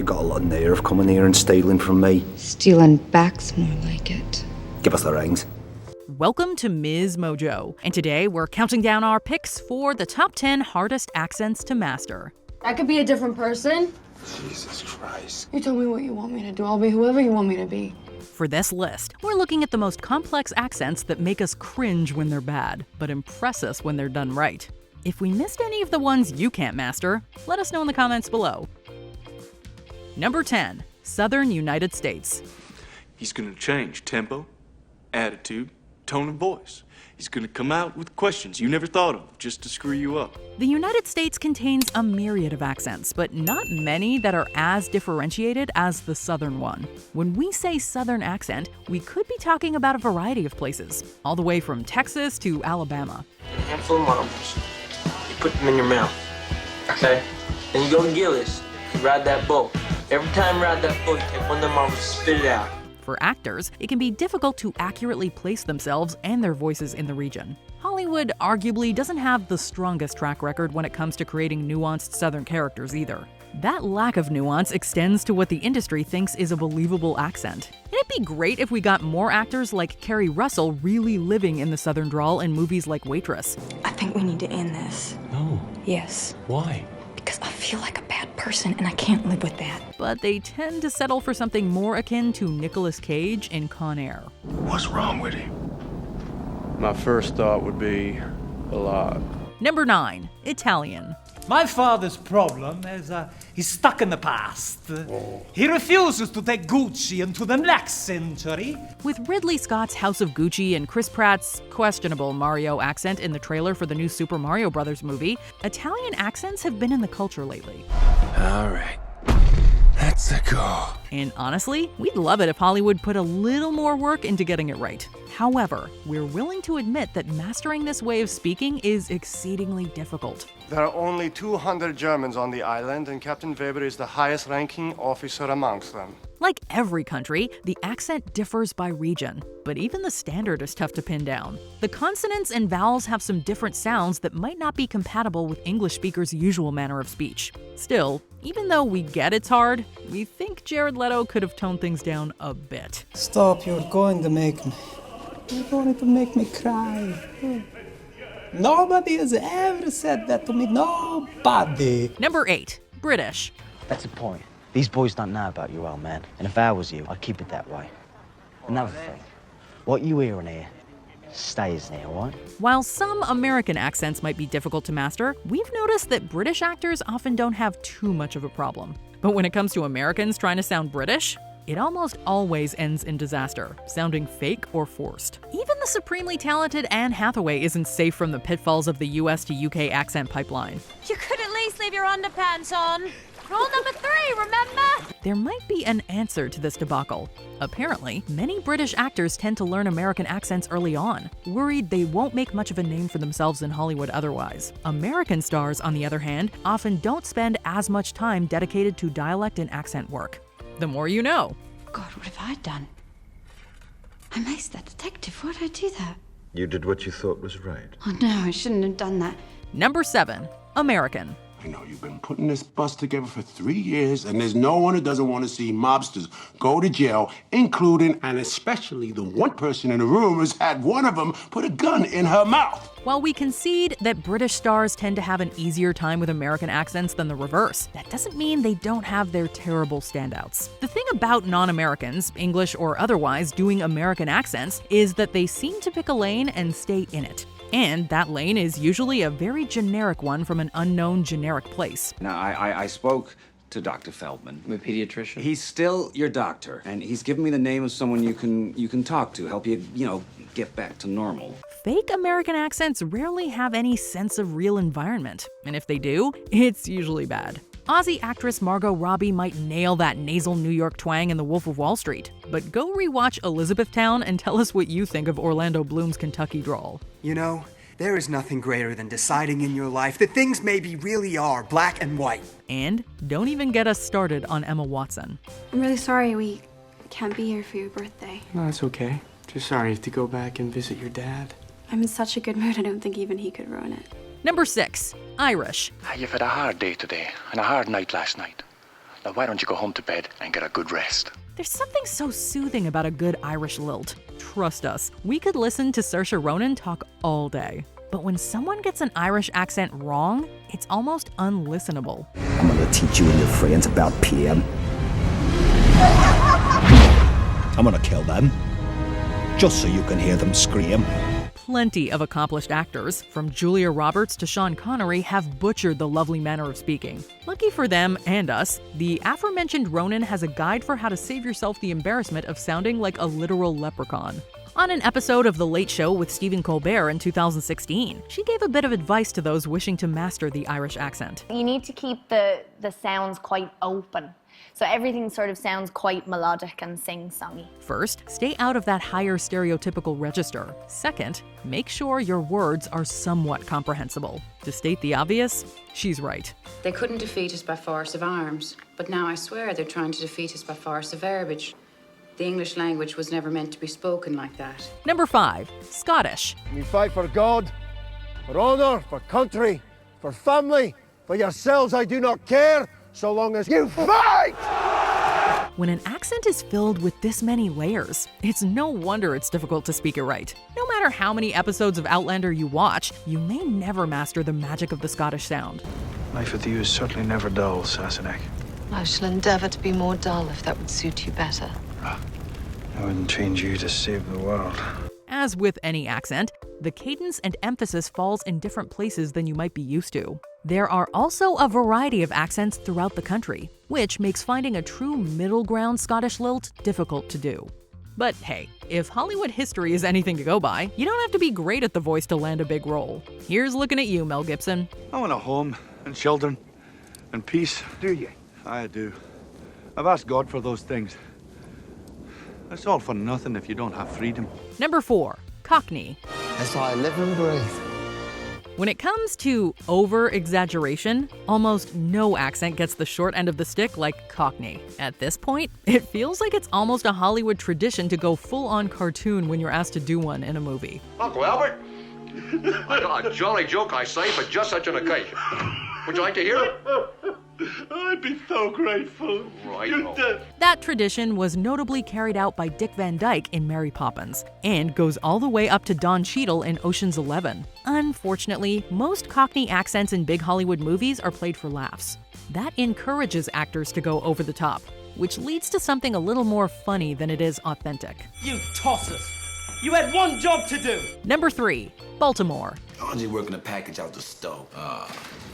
You got a lot of nerve coming here and stealing from me. Stealing back's more like it. Give us the rings. Welcome to MsMojo, and today we're counting down our picks for the top 10 hardest accents to master. I could be a different person. Jesus Christ. You tell me what you want me to do. I'll be whoever you want me to be. For this list, we're looking at the most complex accents that make us cringe when they're bad, but impress us when they're done right. If we missed any of the ones you can't master, let us know in the comments below. Number 10, Southern United States. He's gonna change tempo, attitude, tone of voice. He's gonna come out with questions you never thought of just to screw you up. The United States contains a myriad of accents, but not many that are as differentiated as the Southern one. When we say Southern accent, we could be talking about a variety of places, all the way from Texas to Alabama. A handful of marbles. You put them in your mouth, okay? Then you go to Gillis, you ride that boat. Every time you ride that boat, you take one of them marbles and spit it out. For actors, it can be difficult to accurately place themselves and their voices in the region. Hollywood arguably doesn't have the strongest track record when it comes to creating nuanced Southern characters either. That lack of nuance extends to what the industry thinks is a believable accent. And it'd be great if we got more actors like Kerry Russell really living in the Southern drawl in movies like Waitress. I think we need to end this. No. Yes. Why? Because I feel like a bad person and I can't live with that. But they tend to settle for something more akin to Nicolas Cage in Con Air. What's wrong with him? My first thought would be a lot. Number 9, Italian. My father's problem is he's stuck in the past. He refuses to take Gucci into the next century. With Ridley Scott's House of Gucci and Chris Pratt's questionable Mario accent in the trailer for the new Super Mario Bros. Movie, Italian accents have been in the culture lately. All right. That's a go. And honestly, we'd love it if Hollywood put a little more work into getting it right. However, we're willing to admit that mastering this way of speaking is exceedingly difficult. There are only 200 Germans on the island, and Captain Weber is the highest-ranking officer amongst them. Like every country, the accent differs by region, but even the standard is tough to pin down. The consonants and vowels have some different sounds that might not be compatible with English speakers' usual manner of speech. Still, even though we get it's hard, we think Jared Leto could have toned things down a bit. Stop, you're going to make me. You're going to make me cry. Nobody has ever said that to me. Nobody. Number 8, British. That's the point. These boys don't know about you, old man. And if I was you, I'd keep it that way. Another thing, what you hear in here stays there, all right? While some American accents might be difficult to master, we've noticed that British actors often don't have too much of a problem. But when it comes to Americans trying to sound British, it almost always ends in disaster, sounding fake or forced. Even the supremely talented Anne Hathaway isn't safe from the pitfalls of the US to UK accent pipeline. You could at least leave your underpants on. Rule number 3, remember? There might be an answer to this debacle. Apparently, many British actors tend to learn American accents early on, worried they won't make much of a name for themselves in Hollywood otherwise. American stars, on the other hand, often don't spend as much time dedicated to dialect and accent work. The more you know. God, what have I done? I maced that detective. Why did I do that? You did what you thought was right. Oh no, I shouldn't have done that. Number 7, American. I know you've been putting this bus together for 3 years, and there's no one who doesn't want to see mobsters go to jail, including and especially the one person in the room who's had one of them put a gun in her mouth. While we concede that British stars tend to have an easier time with American accents than the reverse, that doesn't mean they don't have their terrible standouts. The thing about non-Americans, English or otherwise, doing American accents is that they seem to pick a lane and stay in it. And that lane is usually a very generic one from an unknown generic place. Now, I spoke to Dr. Feldman. I'm a pediatrician. He's still your doctor, and he's given me the name of someone you can talk to, help you, get back to normal. Fake American accents rarely have any sense of real environment, and if they do, it's usually bad. Aussie actress Margot Robbie might nail that nasal New York twang in The Wolf of Wall Street, but go rewatch Elizabethtown and tell us what you think of Orlando Bloom's Kentucky drawl. You know, there is nothing greater than deciding in your life that things maybe really are black and white. And don't even get us started on Emma Watson. I'm really sorry we can't be here for your birthday. No, that's okay. Just sorry you have to go back and visit your dad. I'm in such a good mood, I don't think even he could ruin it. Number 6, Irish. You've had a hard day today and a hard night last night. Now why don't you go home to bed and get a good rest? There's something so soothing about a good Irish lilt. Trust us, we could listen to Saoirse Ronan talk all day. But when someone gets an Irish accent wrong, it's almost unlistenable. I'm gonna teach you and your friends about PM. I'm gonna kill them, just so you can hear them scream. Plenty of accomplished actors, from Julia Roberts to Sean Connery, have butchered the lovely manner of speaking. Lucky for them and us, the aforementioned Ronan has a guide for how to save yourself the embarrassment of sounding like a literal leprechaun. On an episode of The Late Show with Stephen Colbert in 2016, she gave a bit of advice to those wishing to master the Irish accent. You need to keep the sounds quite open. So everything sort of sounds quite melodic and sing-songy. First, stay out of that higher stereotypical register. Second, make sure your words are somewhat comprehensible. To state the obvious, she's right. They couldn't defeat us by force of arms, but now I swear they're trying to defeat us by force of verbiage. The English language was never meant to be spoken like that. Number 5, Scottish. We fight for God, for honor, for country, for family, for yourselves I do not care, so long as you fight! When an accent is filled with this many layers, it's no wonder it's difficult to speak it right. No matter how many episodes of Outlander you watch, you may never master the magic of the Scottish sound. Life with you is certainly never dull, Sassenach. I shall endeavor to be more dull if that would suit you better. I wouldn't change you to save the world. As with any accent, the cadence and emphasis falls in different places than you might be used to. There are also a variety of accents throughout the country, which makes finding a true middle ground Scottish lilt difficult to do. But hey, if Hollywood history is anything to go by, you don't have to be great at the voice to land a big role. Here's looking at you, Mel Gibson. I want a home and children and peace. Do you? I do. I've asked God for those things. It's all for nothing if you don't have freedom. Number 4, Cockney. That's how I live and breathe. When it comes to over-exaggeration, almost no accent gets the short end of the stick like Cockney. At this point, it feels like it's almost a Hollywood tradition to go full-on cartoon when you're asked to do one in a movie. Uncle Albert, I got a jolly joke, I say, for just such an occasion. Would you like to hear it? I'd be so grateful. Right. That tradition was notably carried out by Dick Van Dyke in Mary Poppins, and goes all the way up to Don Cheadle in Ocean's 11. Unfortunately, most Cockney accents in big Hollywood movies are played for laughs. That encourages actors to go over the top, which leads to something a little more funny than it is authentic. You tossers! You had one job to do! Number 3, Baltimore. I'm just working a package out the store.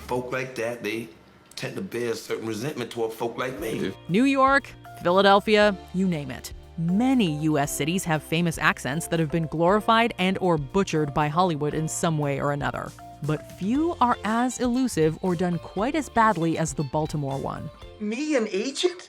Folk like that, they tend to bear a certain resentment toward folk like me. New York, Philadelphia, you name it. Many U.S. cities have famous accents that have been glorified and or butchered by Hollywood in some way or another. But few are as elusive or done quite as badly as the Baltimore one. Me, an agent?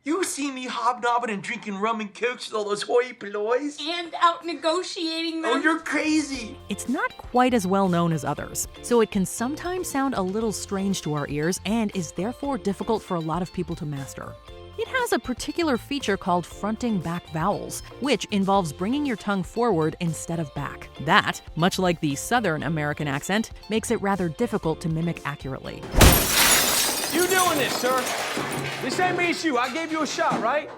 You see me hobnobbing and drinking rum and cokes with all those hoi pollois? And out negotiating them. Oh, you're crazy! It's not quite as well known as others, so it can sometimes sound a little strange to our ears and is therefore difficult for a lot of people to master. It has a particular feature called fronting back vowels, which involves bringing your tongue forward instead of back. That, much like the Southern American accent, makes it rather difficult to mimic accurately. You doing this, sir? This ain't me, it's you. I gave you a shot, right?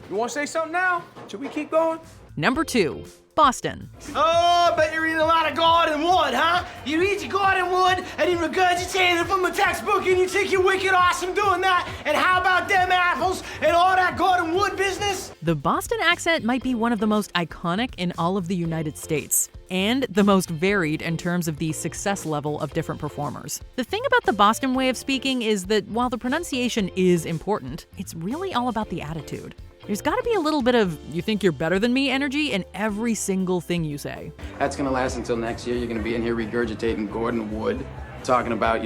You want to say something now? Should we keep going? Number 2, Boston. Oh, I bet you're eating a lot of garden wood, huh? You eat your garden wood and you regurgitate it from the textbook and you think you're wicked awesome doing that. And how about them apples and all that garden wood business? The Boston accent might be one of the most iconic in all of the United States, and the most varied in terms of the success level of different performers. The thing about the Boston way of speaking is that while the pronunciation is important, it's really all about the attitude. There's gotta be a little bit of you think you're better than me energy in every single thing you say. That's gonna last until next year. You're gonna be in here regurgitating Gordon Wood, talking about,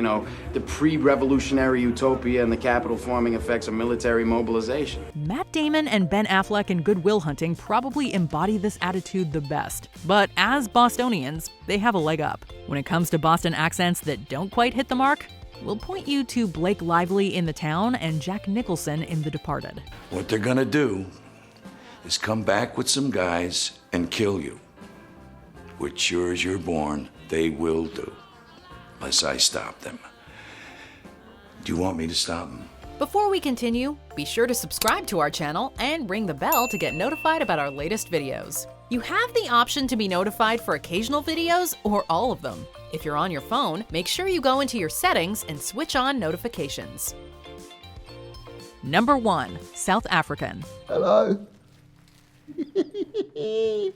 the pre-revolutionary utopia and the capital forming effects of military mobilization. Matt Damon and Ben Affleck in Good Will Hunting probably embody this attitude the best. But as Bostonians, they have a leg up. When it comes to Boston accents that don't quite hit the mark, we'll point you to Blake Lively in The Town and Jack Nicholson in The Departed. What they're gonna do is come back with some guys and kill you. Which sure as you're born, they will do. Unless I stop them. Do you want me to stop them? Before we continue, be sure to subscribe to our channel and ring the bell to get notified about our latest videos. You have the option to be notified for occasional videos or all of them. If you're on your phone, make sure you go into your settings and switch on notifications. Number 1. South African. Hello. I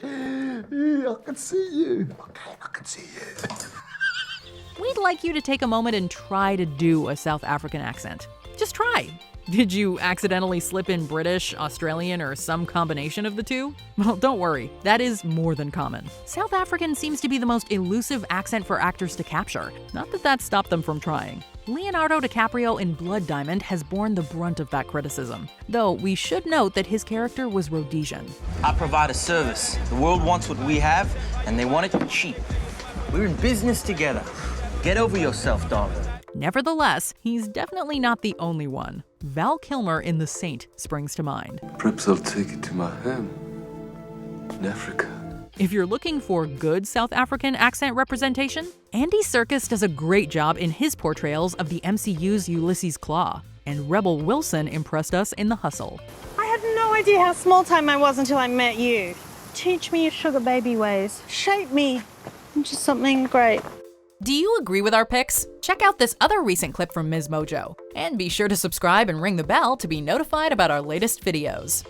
can see you. Okay, I can see you. We'd like you to take a moment and try to do a South African accent. Just try. Did you accidentally slip in British, Australian, or some combination of the two? Well, don't worry, that is more than common. South African seems to be the most elusive accent for actors to capture. Not that that stopped them from trying. Leonardo DiCaprio in Blood Diamond has borne the brunt of that criticism, though we should note that his character was Rhodesian. I provide a service. The world wants what we have, and they want it cheap. We're in business together. Get over yourself, darling. Nevertheless, he's definitely not the only one. Val Kilmer in The Saint springs to mind. Perhaps I'll take it to my home in Africa. If you're looking for good South African accent representation, Andy Serkis does a great job in his portrayals of the MCU's Ulysses Klaue, and Rebel Wilson impressed us in The Hustle. I had no idea how small time I was until I met you. Teach me your sugar baby ways. Shape me into something great. Do you agree with our picks? Check out this other recent clip from MsMojo, and be sure to subscribe and ring the bell to be notified about our latest videos.